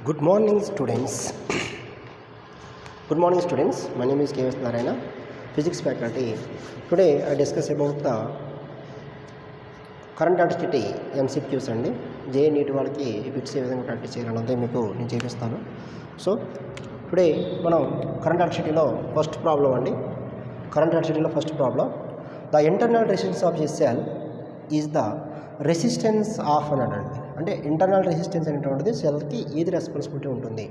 Good morning, students. Good morning, students. My name is K.S. Narayana, Physics faculty. Today I discuss about the current electricity MCQs అండి. జే నీటి వాళ్ళకి bits ఏ విధంగా practice చేయాలన్నది మీకు నేను చూపిస్తాను. సో టుడే మనం కరెంట్ ఎలక్ట్రిసిటీలో ఫస్ట్ ప్రాబ్లం అండి. కరెంట్ ఎలక్ట్రిసిటీలో first problem, the internal resistance of a cell is the resistance of అన్నాడు అండి. అంటే ఇంటర్నల్ రెసిస్టెన్స్ అనేటువంటిది సెల్కి ఏది రెస్పాన్సిబిలిటీ ఉంటుంది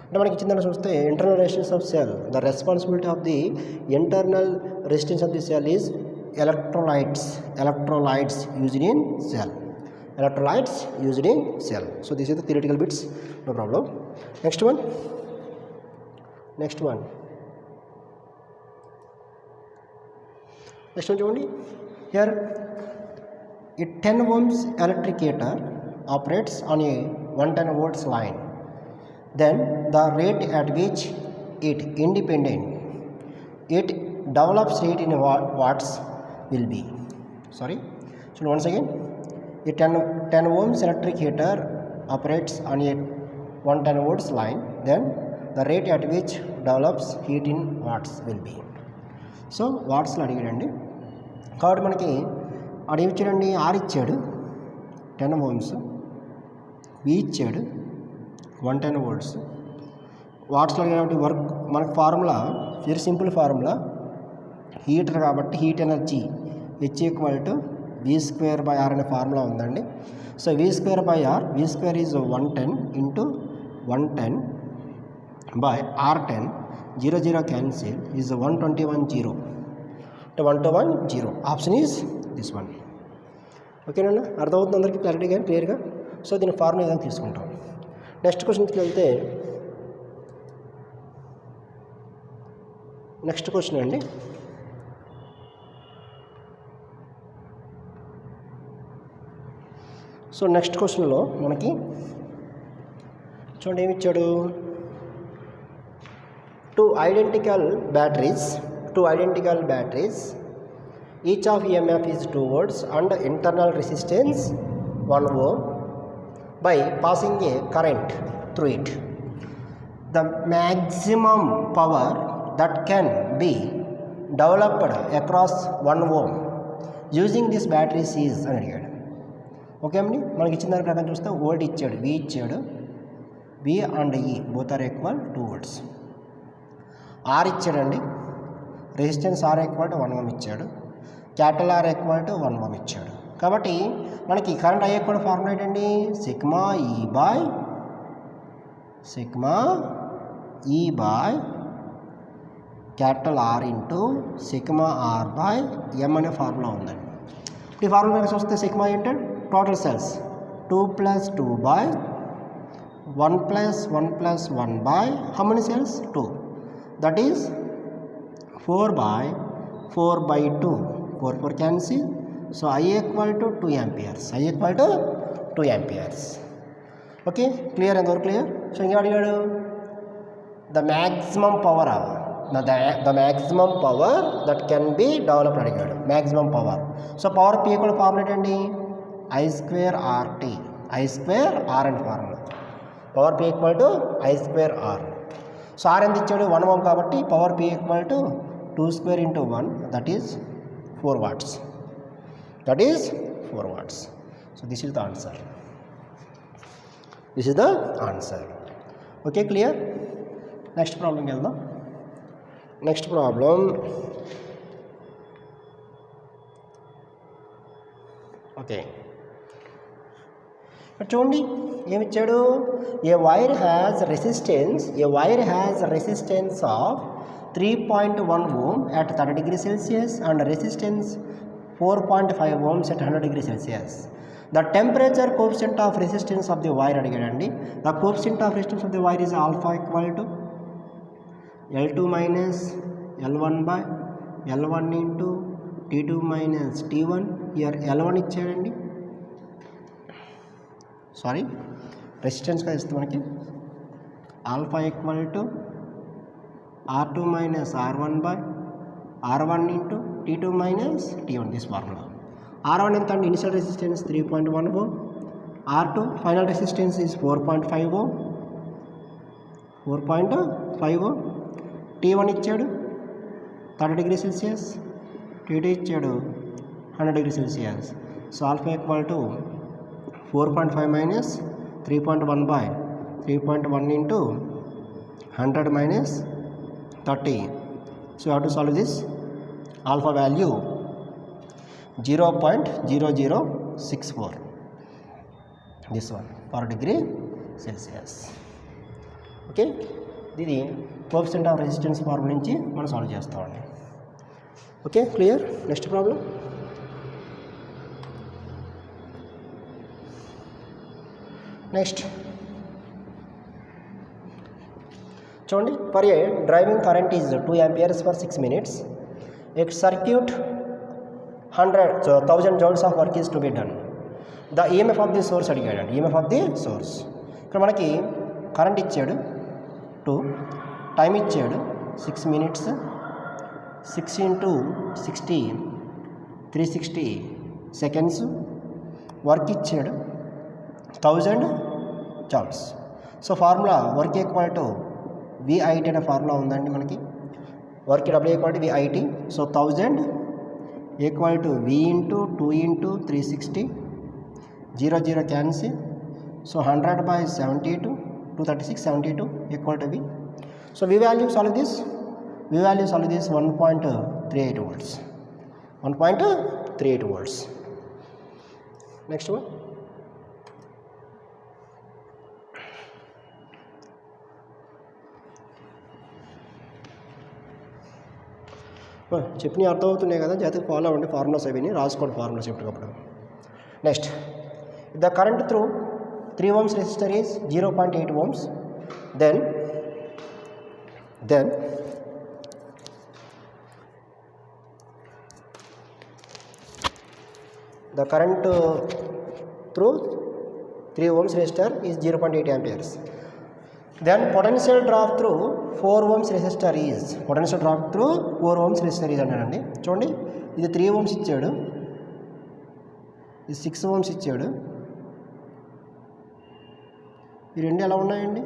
అంటే మనకి ఇచ్చిందని చూస్తే internal resistance of cell, the responsibility of the internal resistance of the cell is electrolytes used in cell. Electrolytes used in cell. So this is the theoretical bits, no problem. Next one చూడండి. Here a 10 ohms electric heater operates on a 110 volts line. Then the rate at which it develops rate in watts will be. So once again, a 10 ohms electric heater operates on a 110 volts line. Then the rate at which develops heat in watts will be. So వాట్స్లో అడిగాడండి. కాబట్టి మనకి ఆడు ఏమి ఇచ్చాడండి, are ఇచ్చాడు 10 ohms, వి ఇచ్చాడు 110 volts. వాట్స్లో కాబట్టి వర్క్ మనకు formula very simple formula, heater కాబట్టి heat energy H equal to V square by R అనే ఫార్ములా ఉందండి. So V square by R, V square is 110 into 110 by R 10, 0 cancel is 121 0 అంటే 1 to 1 0. Option is this one. ఓకేనండి, అర్థమవుతుంది అందరికీ క్లారిటీగా క్లియర్గా. So దీని ఫార్ములా ఏదైనా తీసుకుంటాం. నెక్స్ట్ క్వశ్చన్కి వెళ్తే, నెక్స్ట్ క్వశ్చన్ అండి. సో నెక్స్ట్ క్వశ్చన్లో మనకి చూడండి ఏమి ఇచ్చాడు, two identical batteries each of EMF is 2 volts and internal resistance 1 ohm by passing a current through it. The maximum power that can be developed across 1 ohm using this batteries is అని అడిగాడు. Okay అండి, మనకి ఇచ్చిన దాని ప్రకారం చూస్తే volt ఇచ్చాడు, V ఇచ్చాడు, V and E both are equal 2 volts. R ఇచ్చాడండి, resistance R equal to 1 ohm ఇచ్చాడు, capital R equal to 1 ohm ఇచ్చాడు. కాబట్టి మనకి కరెంట్ అయ్యే కూడా ఫార్ములా ఏంటండి, sigma E by capital R into sigma R by M అనే ఫార్ములా ఉందండి. ఈ ఫార్ములా మీద చూస్తే సిగ్మా ఏంటంటే total cells 2 + 2 by 1 + 1 + 1 by how many cells 2, that is 4 by 2, 4 cancel. So I equal to 2 amperes. Okay, clear and over clear. So inga adigaadu the maximum power that can be developed adigaadu, maximum power. So power P equal formula ఏంటి, I square RT, I square R and formula. Power P equal to I square R. So R ఎంత ఇచ్చాడు 1 ohm కాబట్టి power P equal to 2 square into 1, that is 4 watts. So this is the answer. Okay, clear. Next ప్రాబ్లంకి వెళ్దాం. Next problem, okay చూడండి ఏమిచ్చాడు, a wire has resistance of 3.1 ohm at 30 degrees Celsius and resistance 4.5 ohms at 100 degrees Celsius. The temperature coefficient of resistance of the wire అడిగాడండి. The coefficient of resistance of the wire is alpha equal to L2 minus L1 by L1 into T2 minus T1. here L1 ఇచ్చాడండి, sorry రెసిస్టెన్స్గా ఇస్తే మనకి alpha equal to R2 minus R1 by R1 into T2 minus T1, this formula. R1 ఎంత అంటే initial resistance 3.1 ohm, R2 final resistance is 4.5 ohm, 4.5. T1 ఇచ్చాడు 30 degree Celsius, T2 ఇచ్చాడు 100 degree Celsius. So alpha equal to 4.5 minus 3.1 by 3.1 into 100 minus 30. So you have to solve this. Alpha value 0.0064. This one per degree Celsius. Okay, ఇది coefficient of resistance formula నుంచి మనం solve చేస్తామండి. Okay, clear. Next problem. Next చూడండి, for a driving current is 2 amperes for 6 minutes. A circuit 1000 joules of work is to be done. The EMF of the source అడిగాడండి. EMF of the source. ఇక్కడ మనకి current ఇచ్చాడు 2, time ఇచ్చాడు 6 minutes, 6 into 60 360 seconds, work ఇచ్చాడు 1000 joules. So formula work equal to VIT అనే formula ఉందండి మనకి. Work W equal to VIT. So 1000 equal to V into 2 into 360, 0 cancel. So 100 by 72, 236, 72 equal to V. So V value solve this. V value solve this 1.38 volts. 1.38 volts. Next one. చెప్పినవి అర్థమవుతున్నాయి కదా, జాగ్రత్తగా follow అవ్వండి. Formulas అవి రాసుకోండి, formulas ఎప్పటికప్పుడు. Next, the current through 3 ohms resistor is 0.8 ohms. Then the current through 3 ohms resistor is 0.8 amperes. Then potential drop through 4 ohms resistor is అన్నాడండి. చూడండి, ఇది 3 ohms ఇచ్చాడు, ఇది 6 ohms ఇచ్చాడు. ఈ రెండు ఎలా ఉన్నాయండి?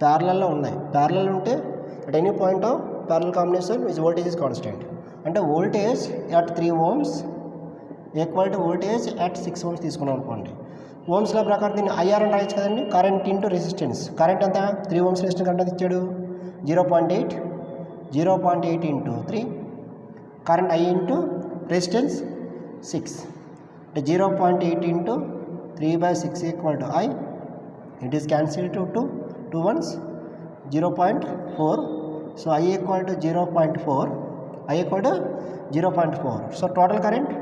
ప్యారలల్లో ఉన్నాయి. ప్యారలల్ ఉంటే at any point of parallel combination which voltage is constant. అంటే voltage at 3 ohms equal to voltage at 6 ohms తీసుకున్నాం అనుకోండి. ఓమ్స్ల ప్రకారం దీన్ని IR అని రాయొచ్చు కదండి. Current into resistance. కరెంట్ అంతా 3 ohms రెసిస్టెన్స్ కరెంట్ ఇచ్చాడు 0.8 into 3. Current I into resistance 6. అంటే 0.8 into 3/6 equal to I. It is cancel to 2 ones 0.4. So I equal to 0.4. So total current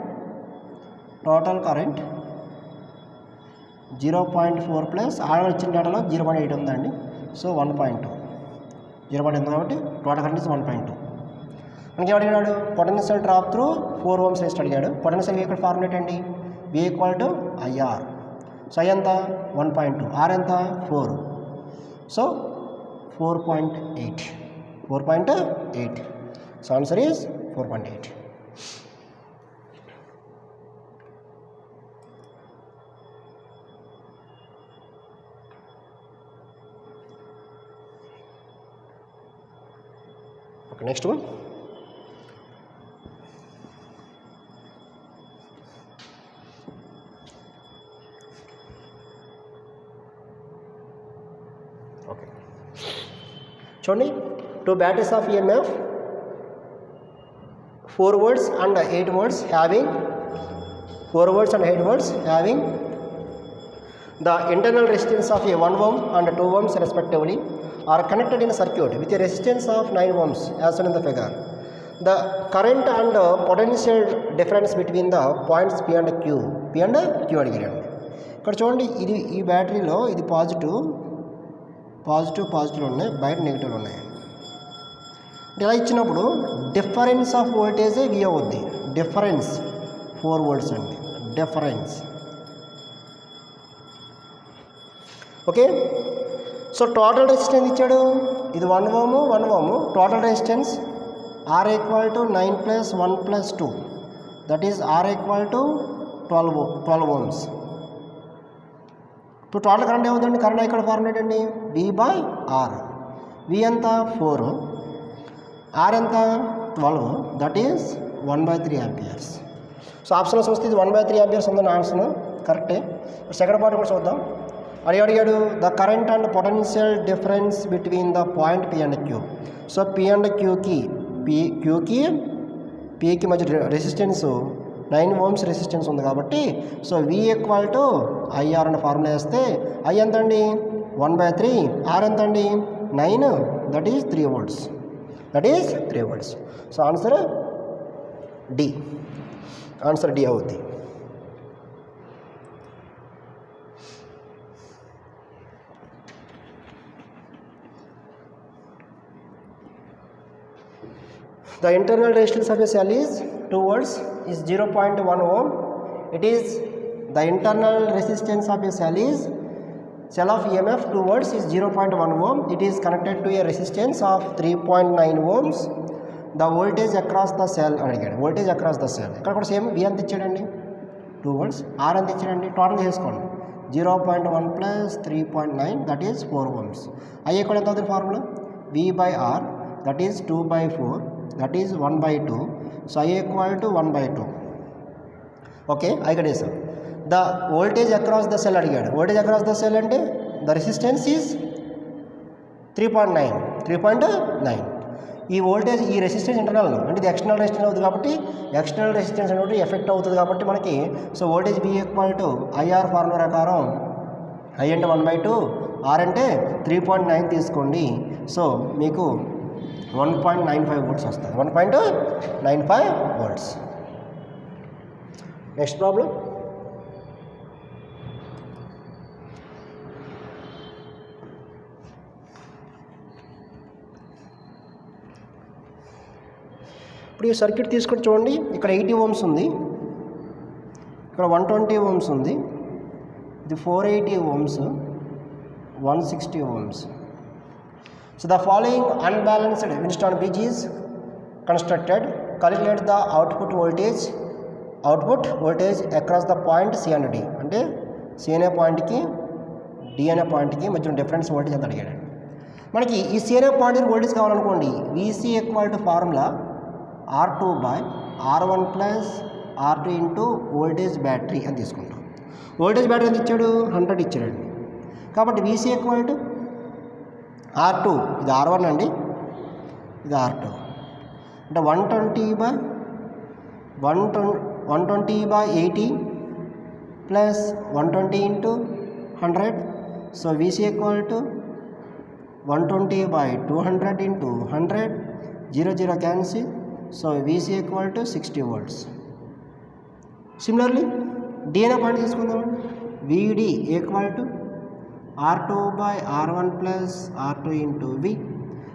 0.4 plus order ఇచ్చిన డేటాలో 0.8 ఉందండి. So 1.2 0.8 ఉంది కాబట్టి total current is 1.2. మనకి ఏం అడిగాడు? Potential drop through 4 ohms resistor అడిగాడు. పొటెన్షియల్ ఇక్కడ ఫార్ములేట్ అండి, V equal to IR. So I ఎంత 1.2, R ఎంత 4. So 4.8. So answer is 4.8. Okay, next one. Okay. చూడండి, 2 batteries of EMF 4 volts and 8 volts having the internal resistance of a 1 ohm and 2 ohms respectively are connected in a circuit with a resistance of 9 ohms as shown in the figure. The current and potential difference between the points P and Q అడిగాడు. ఇక్కడ చూడండి, ఇది ఈ బ్యాటరీలో ఇది positive ఉన్నాయి, బయట negative ఉన్నాయి. ఇలా ఇచ్చినప్పుడు డిఫరెన్స్ ఆఫ్ వోల్టేజే V అవుద్ది. డిఫరెన్స్ 4 volts అండి, difference. Okay, so total resistance ఇచ్చాడు, ఇది 1 ohm. Total resistance R equal to 9 + 1 + 2, that is R equal to 12 ohms. ఇప్పుడు టోటల్ కరెంట్ ఏమవుతుందండి? కరెంట్ ఇక్కడ ఫార్ములేట్ అండి V/R. V ఎంత 4, R ఎంత 12, దట్ ఈస్ 1/3 amperes. సో ఆప్షన్లో చూస్తే ఇది 1/3 amperes ఉందని ఆన్సర్ కరెక్టే. సెకండ్ పార్ట్ కూడా చూద్దాం. అడిగాడు the current and potential difference between the point P and Q. So P and Qకి Pకి మధ్య రెసిస్టెన్స్ 9 ohms రెసిస్టెన్స్ ఉంది కాబట్టి సో V = IR అనే ఫార్ములా వేస్తే I ఎంత అండి 1/3, R ఎంత అండి 9, that is 3 volts. So answer D. Answer D అవుద్ది. The internal resistance of a cell is 2 volts is 0.1 ohm. It is the internal resistance of a cell of EMF 2 volts is 0.1 ohm. It is connected to a resistance of 3.9 ohms. The voltage across the cell అడిగాడు. voltage across the cell ఇక్కడ కూడా same V ఎంత ఇచ్చాడండి 2 volts, R ఎంత ఇచ్చాడండి total చేసుకోండి 0.1 + 3.9 that is 4 ohms. I కూడా ఎంత అవుతుంది formula V/R that is 2/4 that is 1/2. So I = 1/2. Okay, I got it. The voltage across the cell అడిగాడు. voltage across the cell అంటే the resistance is 3.9. ఈ voltage ఈ రెసిస్టెన్స్ ఇంటర్నల్ అంటే ఇది external resistance అవుతుంది కాబట్టి ఎక్స్టర్నల్ రెసిస్టెన్స్ అనేది effect అవుతుంది కాబట్టి మనకి so voltage V = IR formula ప్రకారం I అంటే 1/2, R అంటే 3.9 తీసుకోండి. సో మీకు 1.95 volts వస్తుంది. 1.95 volts. Next problem. ఇప్పుడు ఈ సర్క్యూట్ తీసుకొని చూడండి. ఇక్కడ 80 ohms ఉంది, ఇక్కడ 120 ohms ఉంది, ఇది 480 ohms, 160 ohms. So the following unbalanced Wheatstone bridge is constructed. Calculate the output voltage across the point C and D. అంటే C అనే పాయింట్కి D అనే పాయింట్కి మధ్య డిఫరెన్స్ వోల్టేజ్ ఎంత అడిగాడు. మనకి ఈ C అనే పాయింట్ వోల్టేజ్ కావాలనుకోండి VC = formula R2/R1 + R2 into voltage battery అని తీసుకుంటాం. వోల్టేజ్ బ్యాటరీ ఎంత ఇచ్చాడు 100 ఇచ్చాడండి. కాబట్టి VC = R2 ఇది R1 అండి, ఇది R2 అంటే 120/80 plus 120 into 100. So VC = 120/200 into 100, 0 cancel. So VC = 60 volts. Similarly D అనే పాయింట్ తీసుకుందాం. VD = R2/R1 + R2 into V.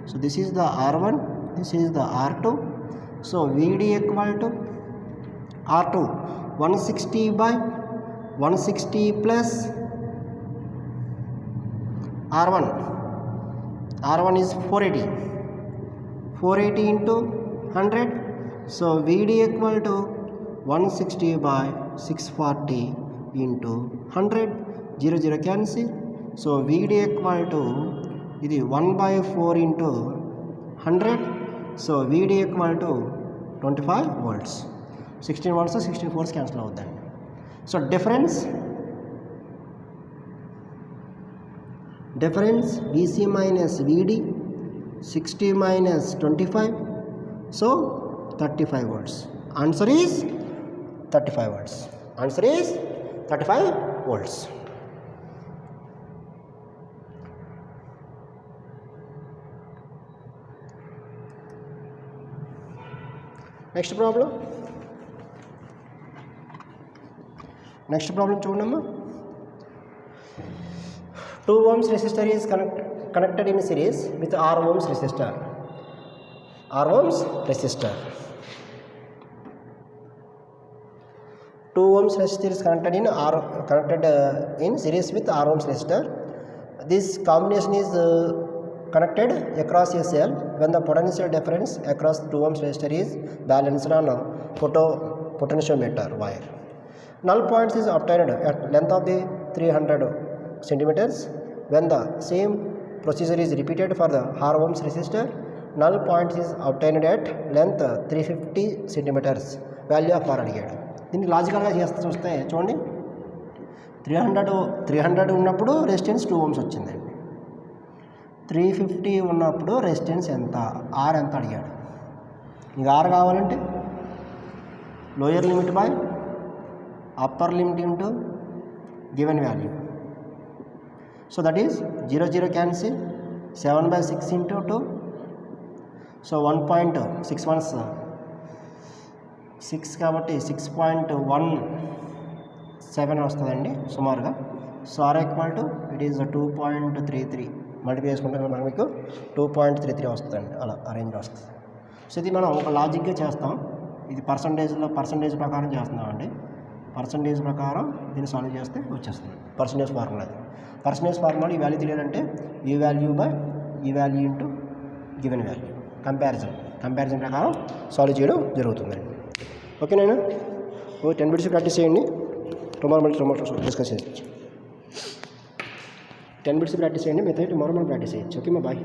So this is the R1, this is the R2. So VD = R2 160/160 plus R1. R1 is 480 into 100. So VD = 160/640 into 100, 0 cancel. So VD = ఇది 1/4 into 100. So VD = 25 volts. 16 volts 16 volts cancel అవుతుందండి. So difference VC minus VD 60 minus 25, so 35 volts. Answer is 35 volts. Answer is 35 volts. Next problem చూడమ్మా. 2 ohms resistor is connected in series with R ohms resistor. 2 ohms resistor is connected in series with R ohms resistor. This combination is connected across a cell when the potential difference across 2 ohms resistor is balanced on a potentiometer wire. Null points is obtained at length of the 300 centimeters. When the same procedure is repeated for the R ohms resistor, null point is obtained at length 350 centimeters. Value of R అడిగాడు. దీన్ని లాజికల్గా చేస్తే చూస్తే చూడండి, 300 ఉన్నప్పుడు resistance 2 ohms వచ్చిందండి. 350 ఉన్నప్పుడు resistance ఎంత, ఆర్ ఎంత అడిగాడు. ఇంకా ఆర్ కావాలంటే lower limit by upper limit into given value. So that is 0 cancel, 7/6 into 2. So 1.61 6 కాబట్టి 6.17 వస్తుందండి సుమారుగా. So R equal to it is 2.33 multiply చేసుకుంటే మనకు మీకు 2.33 వస్తుందండి. అలా అరేంజ్ వస్తుంది. సో ఇది మనం ఒక లాజిక్గా చేస్తాం. ఇది పర్సంటేజ్ ప్రకారం చేస్తున్నామండి. పర్సంటేజ్ ప్రకారం దీన్ని సాల్వ్ చేస్తే వచ్చేస్తుంది పర్సంటేజ్ ఫార్ములా. పర్సంటేజ్ ఫార్ములా ఈ వాల్యూ తెలియాలంటే ఈ వాల్యూ బై ఈ value into given value comparison ప్రకారం సాల్వ్ చేయడం జరుగుతుందండి. ఓకేనా? 10 minutes ప్రాక్టీస్ చేయండి. టుమారో డిస్కస్ చేయొచ్చు. 10 minutes ప్రాక్టీస్ చేయండి, మిగతా టుమారో మనం ప్రాక్టీస్ చేయొచ్చు. Okay, bye.